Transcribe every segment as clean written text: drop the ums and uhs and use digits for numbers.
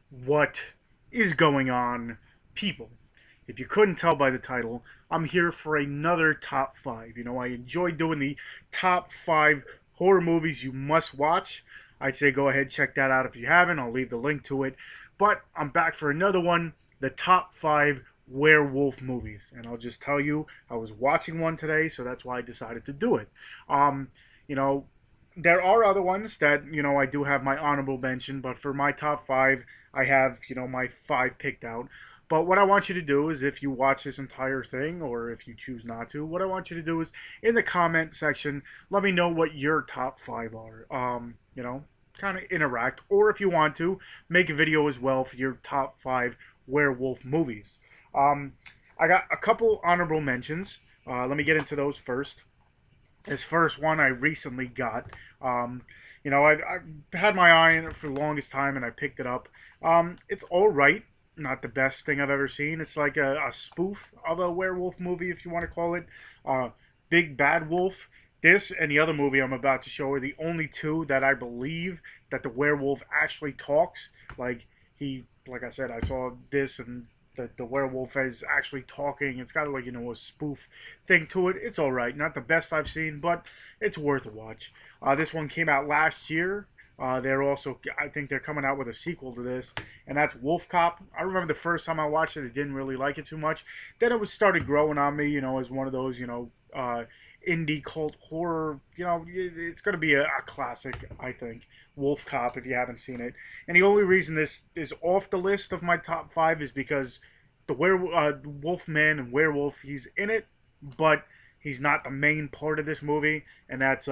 What is going on, people? If you couldn't tell by the title, I'm here for another top five. I enjoy doing the top five horror movies you must watch. I'd say go ahead, check that out if you haven't. I'll leave the link to it. But I'm back for another one, the top five werewolf movies. And I'll just tell you, I was watching one today, so that's why I decided to do it. Um, you know, there are other ones that, I do have my honorable mention, but for my top five, I have, my five picked out. But what I want you to do is if you watch this entire thing, or if you choose not to, what I want you to do is in the comment section, let me know what your top five are. Kind of interact, or if you want to, make a video as well for your top five werewolf movies. Um, I got a couple honorable mentions. Let me get into those first. This first one I recently got. I've had my eye on it for the longest time, and I picked it up. It's all right. Not the best thing I've ever seen. It's like a spoof of a werewolf movie, if you want to call it. Uh, Big Bad Wolf. This and the other movie I'm about to show are the only two that I believe that the werewolf actually talks. Like I said, I saw this and the werewolf is actually talking. It's got like a spoof thing to it. It's all right, not the best I've seen, but it's worth a watch. This one came out last year. I think they're coming out with a sequel to this, and that's Wolf Cop. I remember the first time I watched it, I didn't really like it too much. Then it was started growing on me, as one of those, indie cult horror. It's going to be a classic, I think. Wolf Cop, if you haven't seen it. And the only reason this is off the list of my top five is because the Wolfman and Werewolf, he's in it, but he's not the main part of this movie, and that's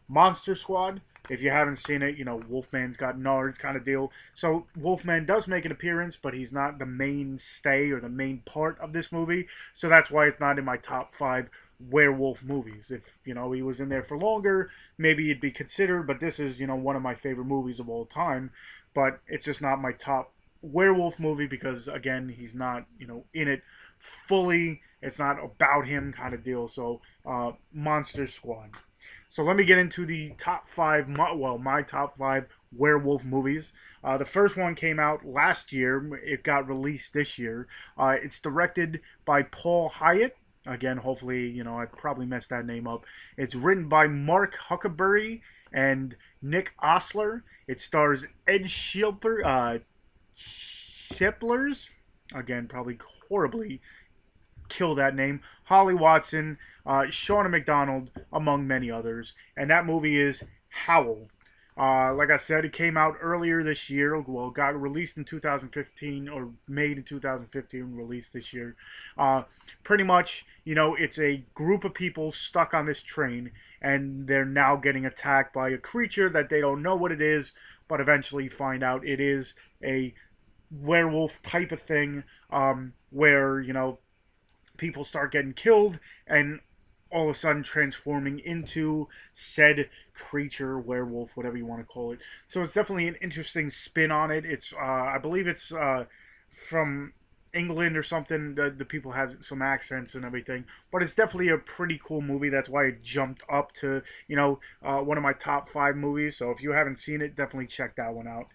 Monster Squad. If you haven't seen it, Wolfman's got nards kind of deal. So Wolfman does make an appearance, but he's not the mainstay or the main part of this movie. So that's why it's not in my top five werewolf movies. If, he was in there for longer, maybe it'd be considered, but this is, one of my favorite movies of all time. But it's just not my top werewolf movie because, again, he's not, in it fully. It's not about him kind of deal. So, Monster Squad. So let me get into the top five, my top five werewolf movies. The first one came out last year. It got released this year. It's directed by Paul Hyett. Again, hopefully, I probably messed that name up. It's written by Mark Huckerby and Nick Ostler. It stars Ed Shiplers. Again, probably horribly kill that name. Holly Watson, Shauna Macdonald, among many others. And that movie is Howl. Like I said, it came out earlier this year. Well, it got released in 2015 or made in 2015, released this year. Pretty much, it's a group of people stuck on this train, and they're now getting attacked by a creature that they don't know what it is, but eventually find out it is a werewolf type of thing, where people start getting killed and all of a sudden transforming into said creature, werewolf, whatever you want to call it. So it's definitely an interesting spin on it. I believe it's from England or something. The people have some accents and everything, but it's definitely a pretty cool movie. That's why it jumped up to one of my top five movies. So if you haven't seen it, definitely check that one out.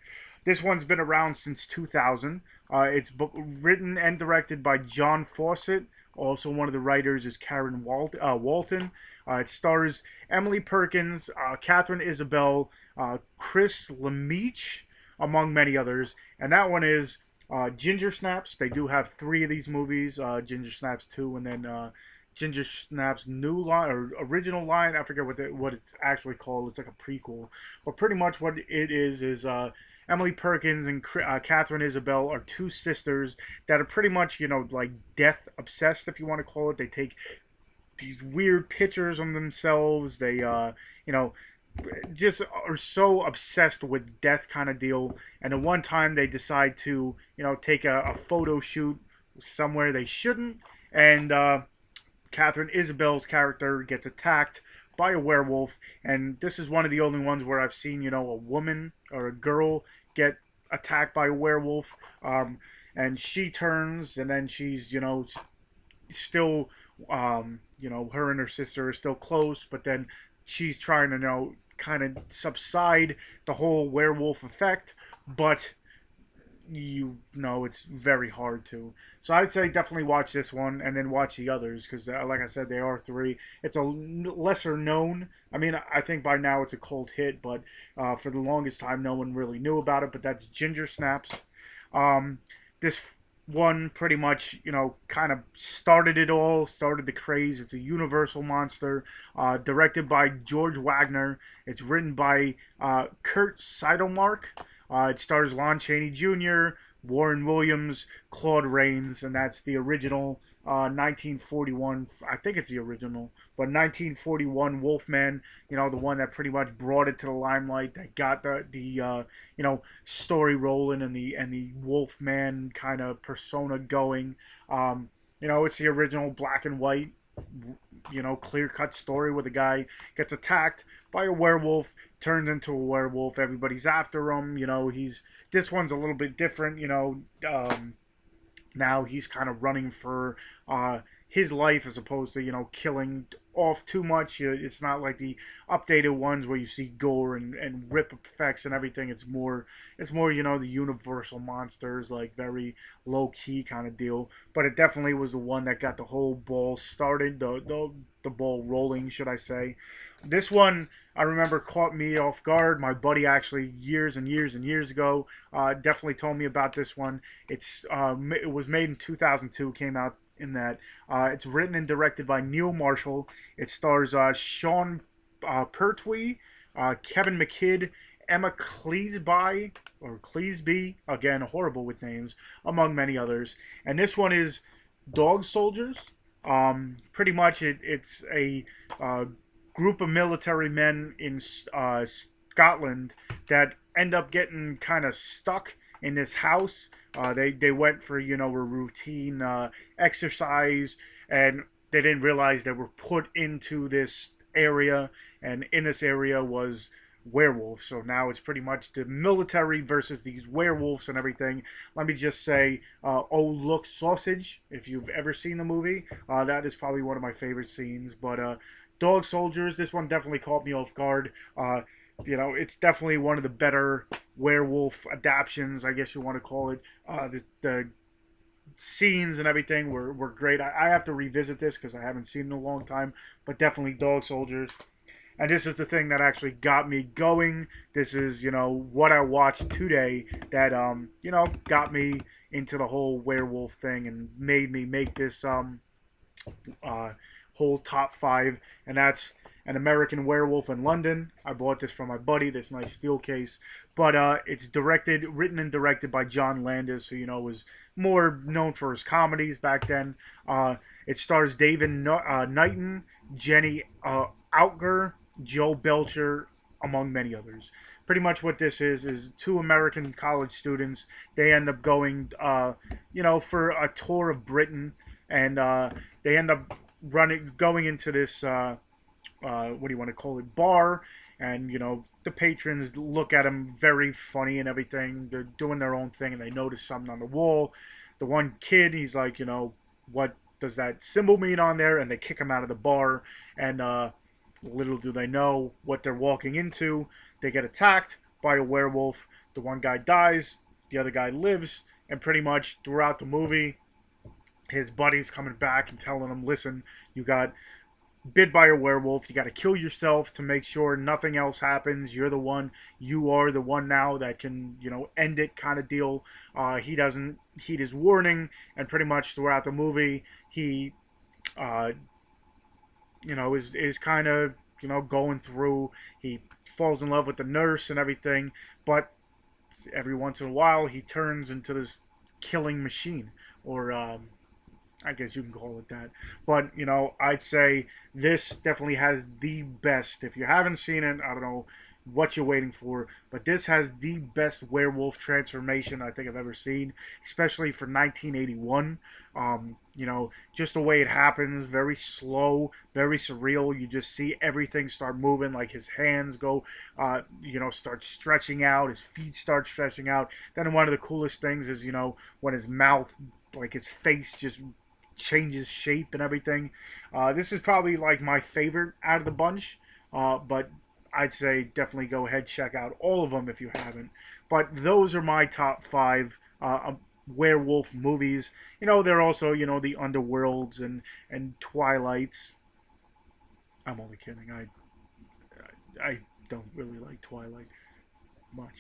This one's been around since 2000. It's written and directed by John Fawcett. Also, one of the writers is Walton. It stars Emily Perkins, Katharine, Isabelle, Kris, Lemche, among many others. And that one is Ginger Snaps. They do have three of these movies: Ginger Snaps 2, and then Ginger Snaps new line or original line. I forget what it's actually called. It's like a prequel, but pretty much what it is Emily Perkins and Katharine Isabelle are two sisters that are pretty much, like death obsessed, if you want to call it. They take these weird pictures of themselves. They, just are so obsessed with death kind of deal. And at one time they decide to, take a photo shoot somewhere they shouldn't. And Katharine Isabelle's character gets attacked by a werewolf, and this is one of the only ones where I've seen, a woman or a girl get attacked by a werewolf. And she turns, and then she's, still, her and her sister are still close, but then she's trying to, kind of subside the whole werewolf effect, but you know it's very hard to. So I'd say definitely watch this one and then watch the others because, like I said, there are three. It's a lesser known. I mean, I think by now it's a cult hit, but for the longest time, no one really knew about it. But that's Ginger Snaps. This one pretty much, you know, kind of started it all, started the craze. It's a universal monster, directed by George Waggner. It's written by Curt Siodmak. It stars Lon Chaney Jr., Warren Williams, Claude Rains, and that's the original 1941. I think it's the original, but 1941 Wolfman. You know, the one that pretty much brought it to the limelight, that got the you know, story rolling and the Wolfman kind of persona going. You know, it's the original black and white, you know, clear cut story where the guy gets attacked by a werewolf, turns into a werewolf. Everybody's after him. You know, this one's a little bit different. You know, now he's kind of running for his life as opposed to, you know, killing off too much. It's not like the updated ones where you see gore and rip effects and everything. It's more, you know, the universal monsters, like very low key kind of deal. But it definitely was the one that got the whole ball started, the ball rolling, should I say. This one I remember caught me off guard. My buddy actually years and years and years ago definitely told me about this one. It was made in 2002, came out in that. It's written and directed by Neil Marshall. It stars Sean Pertwee, Kevin McKidd, Emma Cleesby, again horrible with names, among many others. And this one is Dog Soldiers. Pretty much it's a group of military men in Scotland that end up getting kind of stuck in this house. They went for, you know, a routine exercise, and they didn't realize they were put into this area, and in this area was werewolves. So now it's pretty much the military versus these werewolves and everything. Let me just say, oh look, sausage. If you've ever seen the movie, that is probably one of my favorite scenes. But Dog Soldiers, this one definitely caught me off guard. You know, it's definitely one of the better werewolf adaptions, I guess you want to call it. The scenes and everything were great. I have to revisit this because I haven't seen it in a long time, but definitely Dog Soldiers. And this is the thing that actually got me going. This is, you know, what I watched today that, you know, got me into the whole werewolf thing and made me make this whole top five. And that's An American Werewolf in London. I bought this from my buddy, this nice steel case. But it's written and directed by John Landis, who, you know, was more known for his comedies back then. It stars David Knighton, Jenny Outger, Joe Belcher, among many others. Pretty much what this is two American college students. They end up going, you know, for a tour of Britain, and they end up going into this, what do you want to call it, bar, and, you know, the patrons look at them very funny and everything. They're doing their own thing, and they notice something on the wall. The one kid, he's like, you know, what does that symbol mean on there? And they kick him out of the bar, and little do they know what they're walking into. They get attacked by a werewolf. The one guy dies, the other guy lives, and pretty much throughout the movie, his buddy's coming back and telling him, listen, you got bit by a werewolf. You got to kill yourself to make sure nothing else happens. You are the one now that can, you know, end it, kind of deal. He doesn't heed his warning, and pretty much throughout the movie, he you know, is kind of, you know, going through. He falls in love with the nurse and everything, but every once in a while he turns into this killing machine, or I guess you can call it that. But, you know, I'd say this definitely has the best. If you haven't seen it, I don't know what you're waiting for, but this has the best werewolf transformation I think I've ever seen, especially for 1981. You know, just the way it happens, very slow, very surreal. You just see everything start moving, like his hands go, you know, start stretching out, his feet start stretching out. Then one of the coolest things is, you know, when his mouth, like his face just changes shape and everything. This is probably like my favorite out of the bunch, but I'd say definitely go ahead, check out all of them if you haven't. But those are my top five werewolf movies. You know, they're also, you know, the underworlds and Twilights. I'm only kidding. I don't really like Twilight much.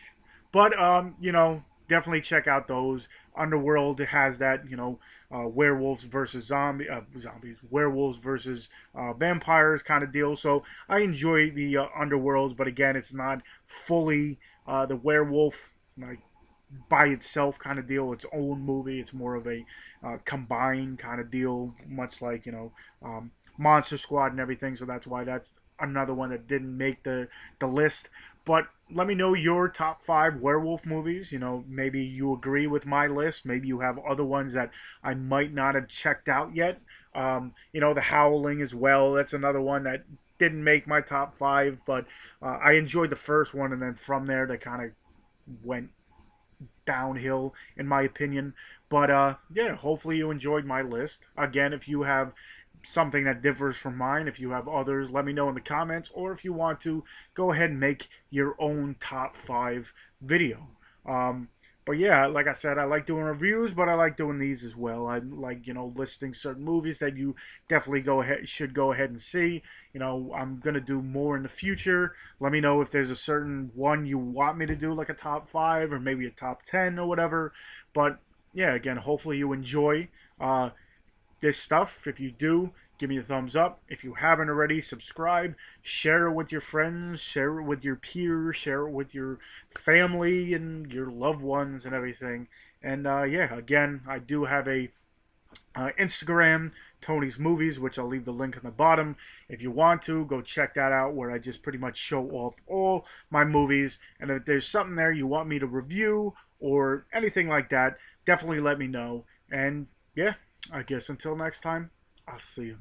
But you know, definitely check out those. Underworld has that, you know, werewolves versus zombies, werewolves versus vampires kind of deal. So I enjoy the Underworlds, but again, it's not fully the werewolf like by itself kind of deal. Its own movie. It's more of a combined kind of deal, much like, you know, Monster Squad and everything. So that's why that's another one that didn't make the list. But let me know your top 5 werewolf movies. You know, maybe you agree with my list. Maybe you have other ones that I might not have checked out yet. You know, The Howling as well. That's another one that didn't make my top 5, but I enjoyed the first one, and then from there they kind of went downhill in my opinion. But yeah, hopefully you enjoyed my list. Again, if you have something that differs from mine, if you have others, let me know in the comments, or if you want to, go ahead and make your own top 5 video. But yeah, like I said, I like doing reviews, but I like doing these as well. I like, you know, listing certain movies that you definitely should go ahead and see. You know, I'm gonna do more in the future. Let me know if there's a certain one you want me to do, like a top 5 or maybe a top 10 or whatever. But yeah, again, hopefully you enjoy this stuff. If you do, give me a thumbs up. If you haven't already, subscribe, share it with your friends, share it with your peers, share it with your family and your loved ones and everything. And yeah, again, I do have a Instagram, Tony's Movies, which I'll leave the link in the bottom. If you want to, go check that out, where I just pretty much show off all my movies. And if there's something there you want me to review or anything like that, definitely let me know. And yeah, I guess until next time, I'll see you.